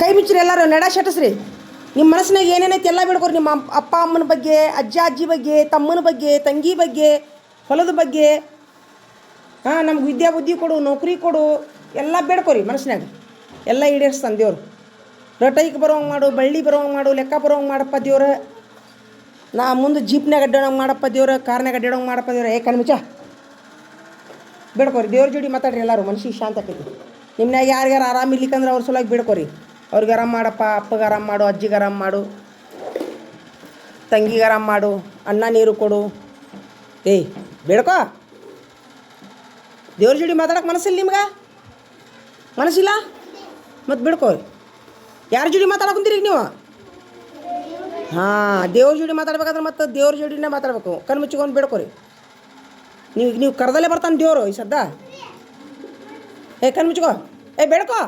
ಕೈ ಬಿಚ್ಚಿರಿ ಎಲ್ಲರೂ ನಡ ಶಟಸ್ರಿ. ನಿಮ್ಮ ಮನಸ್ಸಿನಾಗ ಏನೇನೈತಿ ಎಲ್ಲ ಬಿಡ್ಕೊರಿ. ನಿಮ್ಮ ಅಪ್ಪ ಅಮ್ಮನ ಬಗ್ಗೆ, ಅಜ್ಜ ಅಜ್ಜಿ ಬಗ್ಗೆ, ತಮ್ಮನ ಬಗ್ಗೆ, ತಂಗಿ ಬಗ್ಗೆ, ಹೊಲದ ಬಗ್ಗೆ. ನಮ್ಗೆ ವಿದ್ಯಾ ಬುದ್ಧಿ ಕೊಡು, ನೌಕರಿ ಕೊಡು, ಎಲ್ಲ ಬೇಡ್ಕೊರಿ ಮನಸ್ಸಿನಾಗ. ಎಲ್ಲ ಈಡೇರಿಸ್ತಾನೆ ದೇವ್ರು. ರೊಟೈಗೆ ಬರೋಂಗೆ ಮಾಡು, ಬಳ್ಳಿ ಬರೋಂಗೆ ಮಾಡು, ಲೆಕ್ಕ ಬರೋಂಗೆ ಮಾಡಪ್ಪ ದೇವ್ರ. ನಾ ಮುಂದೆ ಜೀಪ್ನಾಗ ಅಡ್ಡಾಡೋಂಗೆ ಮಾಡಪ್ಪ ದೇವ್ರ, ಕಾರ್ನಾಗ ಅಡ್ಡಾಡೋಂಗೆ ಮಾಡಪ್ಪ ದೇವ್ರ. ಕಣ್ಮುಚ್ಚ ಬೇಡ್ಕೊರಿ. ದೇವ್ರ ಜೋಡಿ ಮಾತಾಡ್ರಿ ಎಲ್ಲರೂ, ಮನ್ಸಿಗೆ ಶಾಂತ ಆಕೈತಿ. ನಿಮ್ನಾಗ ಯಾರಿಗಾರು ಆರಾಮ ಇರ್ಲಿಕ್ಕಂದ್ರೆ ಅವ್ರ ಸಲುವಾಗಿ ಬೇಡ್ಕೊರಿ. ಅವ್ರಿಗೆ ಆರಾಮ ಮಾಡಪ್ಪ, ಅಪ್ಪಗೆ ಆರಾಮ ಮಾಡು, ಅಜ್ಜಿಗೆ ಆರಾಮ ಮಾಡು, ತಂಗಿಗೆ ಆರಾಮ ಮಾಡು, ಅನ್ನ ನೀರು ಕೊಡು. ಏಯ್ ಬೇಡ್ಕೋ. ದೇವ್ರ ಜೋಡಿ ಮಾತಾಡೋಕೆ ಮನಸ್ಸಿಲ್ಲ ನಿಮ್ಗೆ? ಮನಸ್ಸಿಲ್ಲ ಮತ್ತು ಬೇಡ್ಕೋರಿ. ಯಾರ ಜೋಡಿ ಮಾತಾಡೋಕಂತೀರಿ ಈಗ ನೀವು? ದೇವ್ರ ಜೋಡಿ ಮಾತಾಡ್ಬೇಕಾದ್ರೆ ಮತ್ತು ದೇವ್ರ ಜೋಡಿನೇ ಮಾತಾಡ್ಬೇಕು. ಕಣ್ಣು ಮುಚ್ಚಿಕೊಂಡು ಬೇಡ್ಕೋರಿ. ನೀವು ಕರೆದಲ್ಲೇ ಬರ್ತಾನೆ ದೇವರು ಈ ಸದ್ದ. ಕಣ್ಣು ಮುಚ್ಕೋ. ಬೇಡ್ಕೋ.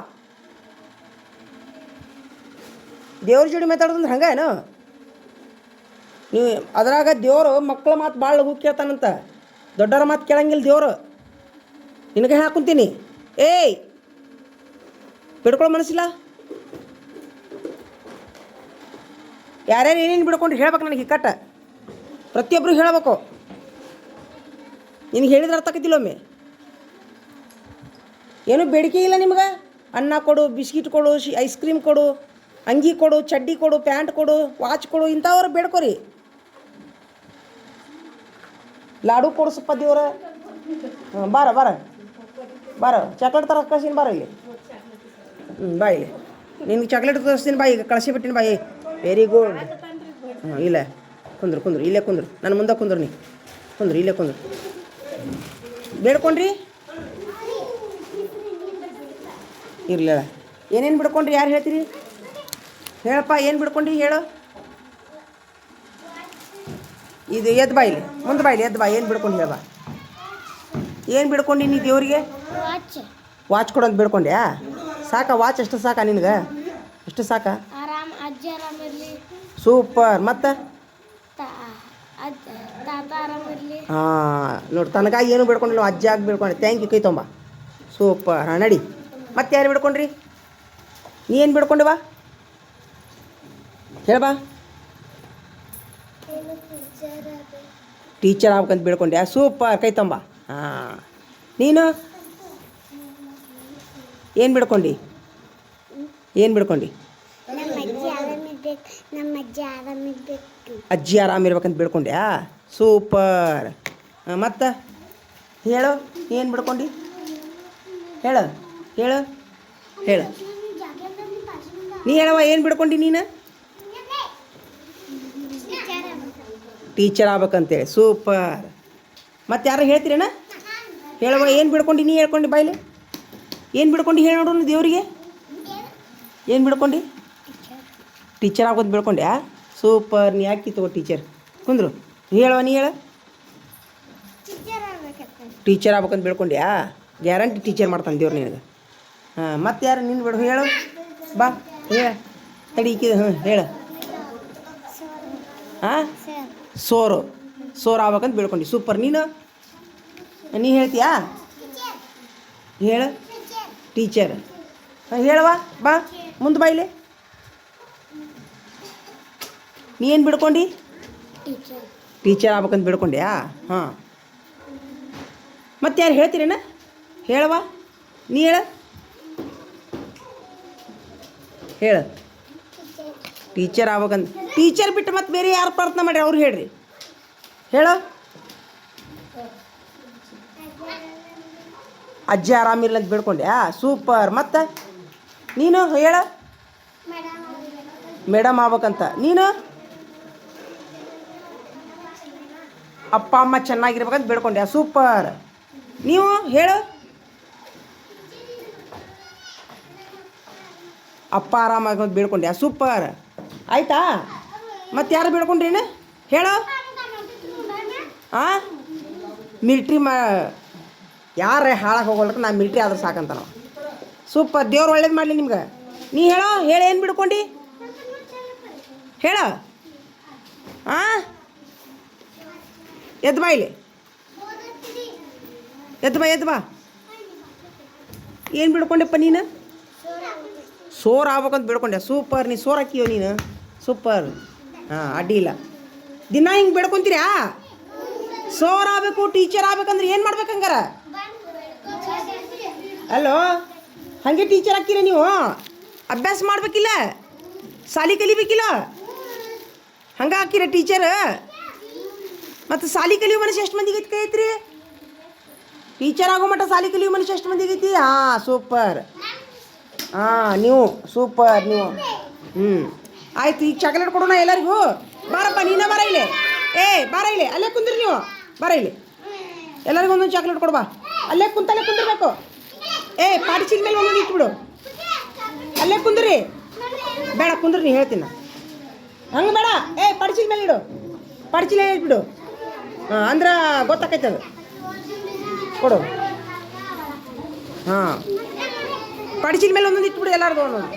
ದೇವ್ರ ಜೋಡಿ ಮಾತಾಡೋದಂದ್ರೆ ಹಂಗೆ ಏನು? ನೀವು ಅದ್ರಾಗ ದೇವರು ಮಕ್ಕಳ ಮಾತು ಭಾಳ ಲಘು ಕೇಳ್ತಾನಂತ, ದೊಡ್ಡವ್ರ ಮಾತು ಕೇಳಂಗಿಲ್ಲ ದೇವರು. ನಿನಗೆ ಹಾಕುಂತೀನಿ. ಬಿಡ್ಕೊಳ್ಳೋ ಮನಸ್ಸಿಲ್ಲ? ಯಾರ್ಯಾರು ಏನೇನು ಬಿಡ್ಕೊಂಡು ಹೇಳ್ಬೇಕು ನನಗೆ ಕಟ್ಟ. ಪ್ರತಿಯೊಬ್ಬರು ಹೇಳಬೇಕು. ನಿನಗೆ ಹೇಳಿದ್ರೆ ಅರ್ಥ ಆಕೈತಿಲ್ಲ ಒಮ್ಮೆ. ಏನೂ ಬೇಡಿಕೆ ಇಲ್ಲ ನಿಮ್ಗೆ. ಅನ್ನ ಕೊಡು, ಬಿಸ್ಕಿಟ್ ಕೊಡು, ಐಸ್ ಕ್ರೀಮ್ ಕೊಡು, ಅಂಗಿ ಕೊಡು, ಚಡ್ಡಿ ಕೊಡು, ಪ್ಯಾಂಟ್ ಕೊಡು, ವಾಚ್ ಕೊಡು, ಇಂಥವ್ರು ಬೇಡ್ಕೊರಿ. ಲಾಡು ಕೊಡಿಸಪ್ಪ ದೇವ್ರ. ಬಾರ ಬಾರ ಬಾರ, ಚಾಕ್ಲೇಟ್ ತರ ಕಳ್ಸೀನಿ ಬಾರ ಇಲ್ಲಿ. ಬಾ ಇಲ್ಲಿ. ನಿನ್ಗೆ ಚಾಕ್ಲೇಟ್ ತರಿಸ್ತೀನಿ ಬಾ. ಈಗ ಕಳಿಸಿಬಿಟ್ಟಿನಿ ಬಾ. Very good. ಇಲ್ಲ ಕುಂದ್ರು, ಇಲ್ಲೇ ಕುಂದ್ರು, ನನ್ನ ಮುಂದೆ ಕುಂದ್ರು. ನೀ ಕುಂದ್ರು, ಇಲ್ಲೇ ಕುಂದ್ರು. ಬೇಡ್ಕೊಂಡ್ರಿ ಇರ್ಲಿಲ್ಲ. ಏನೇನು ಬಿಡ್ಕೊಂಡ್ರಿ? ಯಾರು ಹೇಳ್ತೀರಿ? ಹೇಳಪ್ಪ, ಏನು ಬಿಡ್ಕೊಂಡ್ರಿ ಹೇಳು. ಇದು ಎದ್ದು ಬಾ ಇಲ್ಲಿ, ಮುಂದೆ ಬಾ ಇಲ್ಲಿ, ಎದ್ದು ಬಾ. ಏನು ಬಿಡ್ಕೊಂಡು ಹೇಳ ಬಾ. ಏನು ಬಿಡ್ಕೊಂಡು ನೀ ದೇವ್ರಿಗೆ? ವಾಚ್ ಕೊಡೋದು ಬಿಡ್ಕೊಂಡ್ಯಾ? ಸಾಕಾ ವಾಚ್? ಅಷ್ಟು ಸಾಕಾ ನಿನಗೆ? ಅಷ್ಟು ಸಾಕಾ? ಸೂಪರ್. ಮತ್ತು ನೋಡಿ, ತನಗಾಗಿ ಏನು ಬಿಡ್ಕೊಂಡಿಲ್ಲ, ಅಜ್ಜ ಆಗಿ ಬಿಡ್ಕೊಂಡೆ. Thank you. ಕೈ ತೊಂಬ. ಸೂಪರ್. ನಡಿ. ಮತ್ತೆ ಯಾರು ಬಿಡ್ಕೊಂಡ್ರಿ? ನೀ ಏನು ಬಿಡ್ಕೊಂಡೆ ಬಾ ಹೇಳ ಬಾ. ಟೀಚರ್ ಆಗ್ಬೇಕಂತ ಬಿಡ್ಕೊಂಡ್ಯಾ? ಸೂಪರ್. ಕೈ ತೊಂಬ. ನೀನು ಏನು ಬಿಡ್ಕೊಂಡು? ಅಜ್ಜಿ ಆರಾಮಿರ್ಬೇಕಂತ ಬಿಡ್ಕೊಂಡ್ಯಾ? ಸೂಪರ್. ಮತ್ತು ಹೇಳು, ಏನು ಬಿಡ್ಕೊಂಡು? ಹೇಳು ಹೇಳು ಹೇಳು. ನೀ ಹೇಳವ, ಏನು ಬಿಡ್ಕೊಂಡು ನೀನು? ಟೀಚರ್ ಆಗ್ಬೇಕಂತೇಳಿ. ಸೂಪರ್. ಮತ್ತು ಯಾರು ಹೇಳ್ತೀರೇನ? ಹೇಳವ, ಏನು ಬಿಡ್ಕೊಂಡು? ನೀ ಹೇಳ್ಕೊಂಡು ಬಾಯ್ಲಿ. ಏನು ಬಿಡ್ಕೊಂಡು ಹೇಳಿ ನೋಡೋಣ ದೇವರಿಗೆ. ಏನು ಬಿಡ್ಕೊಂಡು? ಟೀಚರ್ ಆಗೋದು ಬಿಡ್ಕೊಂಡ್ಯಾ? ಸೂಪರ್. ನೀ ಯಾಕೆ ತಗೋ ಟೀಚರ್. ಕುಂದ್ರು. ಹೇಳವ, ನೀ ಹೇಳ. ಟೀಚರ್ ಆಗ್ಬೇಕಂತ ಬಿಡ್ಕೊಂಡ್ಯಾ? ಗ್ಯಾರಂಟಿ ಟೀಚರ್ ಮಾಡ್ತಾನೆ ದೇವ್ರು ನಿನಗೆ. ಮತ್ತು ಯಾರು? ನಿನ್ನ ಬಿಡು. ಹೇಳು ಬಾ. ಹೇಳ ತಡೀಕಿದ. ಹೇಳು. ಸೋರು ಆಗ್ಬೇಕಂತ ಬಿಡ್ಕೊಂಡು. ಸೂಪರ್. ನೀ ಹೇಳ್ತೀಯಾ? ಹೇಳು. ಟೀಚರ್. ಹೇಳವ ಬಾ, ಮುಂದೆ ಬಾ ಇಲ್ಲಿ. ನೀ ಏನು ಬಿಡ್ಕೊಂಡು? ಟೀಚರ್ ಆಗ್ಬೇಕಂತ ಬಿಡ್ಕೊಂಡ್ಯಾ? ಮತ್ತೆ ಯಾರು ಹೇಳ್ತೀರೇನ? ಹೇಳವ, ನೀ ಹೇಳು. ಟೀಚರ್ ಆಗ್ಬೇಕಂತ. ಟೀಚರ್ ಬಿಟ್ಟು ಮತ್ತೆ ಬೇರೆ ಯಾರು ಪ್ರಾರ್ಥನೆ ಮಾಡ್ರಿ ಅವ್ರು ಹೇಳ್ರಿ. ಹೇಳು. ಅಜ್ಜಿ ಆರಾಮಿಲ್ಲ ಅಂತ ಬಿಡ್ಕೊಂಡ್ಯಾ? ಸೂಪರ್. ಮತ್ತು ನೀನು ಹೇಳ. ಮೇಡಮ್ ಆಗ್ಬೇಕಂತ. ನೀನು ಅಪ್ಪ ಅಮ್ಮ ಚೆನ್ನಾಗಿರ್ಬೇಕಂತ ಬಿಡ್ಕೊಂಡ್ಯಾ? ಸೂಪರ್. ನೀವು ಹೇಳು. ಅಪ್ಪ ಆರಾಮಾಗಂತ ಬಿಡ್ಕೊಂಡ್ಯಾ? ಸೂಪರ್. ಆಯಿತಾ? ಮತ್ತು ಯಾರು ಬಿಡ್ಕೊಂಡ್ರೇನು? ಹೇಳು. ಮಿಲ್ಟ್ರಿ ಯಾರೇ ಹಾಳಾಗಿ ಹೋಗೋಲ್ಕ ನಾ ಮಿಲ್ಟ್ರಿ ಆದ್ರೆ ಸಾಕಂತ ನಾವು. ಸೂಪರ್. ದೇವ್ರು ಒಳ್ಳೇದು ಮಾಡಲಿ ನಿಮ್ಗೆ. ನೀ ಹೇಳೋ. ಏನು ಬಿಡ್ಕೊಂಡು? ಹೇಳ. ಎದ್ದು ಬಾ ಇಲ್ಲಿ. ಎದ್ದು ಬಾ. ಏನು ಬಿಡ್ಕೊಂಡೆಪ್ಪ ನೀನು? ಸೋರ್ ಆಗ್ಬೇಕಂತ ಬೇಡ್ಕೊಂಡೆ. ಸೂಪರ್, ನೀ ಸೋರ್ ಹಾಕಿಯೋ ನೀನು. ಸೂಪರ್. ಹಾಂ, ಅಡ್ಡಿ ಇಲ್ಲ. ದಿನ ಹಿಂಗೆ ಬೇಡ್ಕೊಂತೀರಾ? ಸೋರ್ ಆಗಬೇಕು, ಟೀಚರ್ ಆಗ್ಬೇಕಂದ್ರೆ ಏನು ಮಾಡ್ಬೇಕಂಗಾರ? ಅಲ್ಲೋ, ಹಾಗೆ ಟೀಚರ್ ಹಾಕಿರ ನೀವು? ಅಭ್ಯಾಸ ಮಾಡ್ಬೇಕಿಲ್ಲ? ಸಾಲಿ ಕಲಿಬೇಕಿಲ್ಲ? ಹಂಗೆ ಹಾಕಿರ ಟೀಚರ್? ಮತ್ತು ಸಾಲಿ ಕಲಿಯೋ ಮನುಷ್ಯ ಎಷ್ಟು ಮಂದಿಗೆ ಕೈ ಐತ್ರಿ? ಟೀಚರ್ ಆಗೋ ಮಟ್ಟ ಸಾಲಿ ಕಲಿಯೋ ಮನುಷ್ಯ ಎಷ್ಟು ಮಂದಿಗೆ ಐತಿ? ಹಾಂ, ಸೂಪರ್. ಹಾಂ, ನೀವು ಸೂಪರ್ ನೀವು. ಆಯ್ತು, ಈಗ ಚಾಕ್ಲೇಟ್ ಕೊಡೋಣ ಎಲ್ಲರಿಗೂ. ಬಾರಪ್ಪ, ನೀನೇ ಬಾರ ಇಲ್ಲಿ. ಬಾರ ಇಲ್ಲಿ, ಅಲ್ಲೇ ಕುಂದ್ರಿ ನೀವು. ಬಾರ ಇಲ್ಲಿ, ಎಲ್ಲರಿಗೂ ಒಂದೊಂದು ಚಾಕ್ಲೇಟ್ ಕೊಡ್ಬಾ. ಅಲ್ಲೇ ಕುಂದಿರ್ಬೇಕು. ಪಾಟಿ ಚೀಲ ಮೇಲೆ ಒಂದೊಂದು ಇಟ್ಬಿಡು. ಅಲ್ಲೇ ಕುಂದ್ರಿ. ಬೇಡ, ಕುಂದ್ರಿ, ನೀ ಹೇಳ್ತೀನಿ. ಹಂಗೆ ಬೇಡ. ಪಾಟಿ ಚೀಲ ಮೇಲೆ ಇಡು. ಪಾಟಿ ಚೀಲ ಇಟ್ಬಿಡು. ಹಾಂ, ಅಂದ್ರೆ ಗೊತ್ತಾಕೈತೆ ಅದು. ಕೊಡು. ಹಾಂ, ಪಾಟಿ ಚೀಲ ಮೇಲೆ ಒಂದೊಂದು ಇಟ್ಬಿಡು, ಎಲ್ಲರಿಗೂ ಒಂದೊಂದು.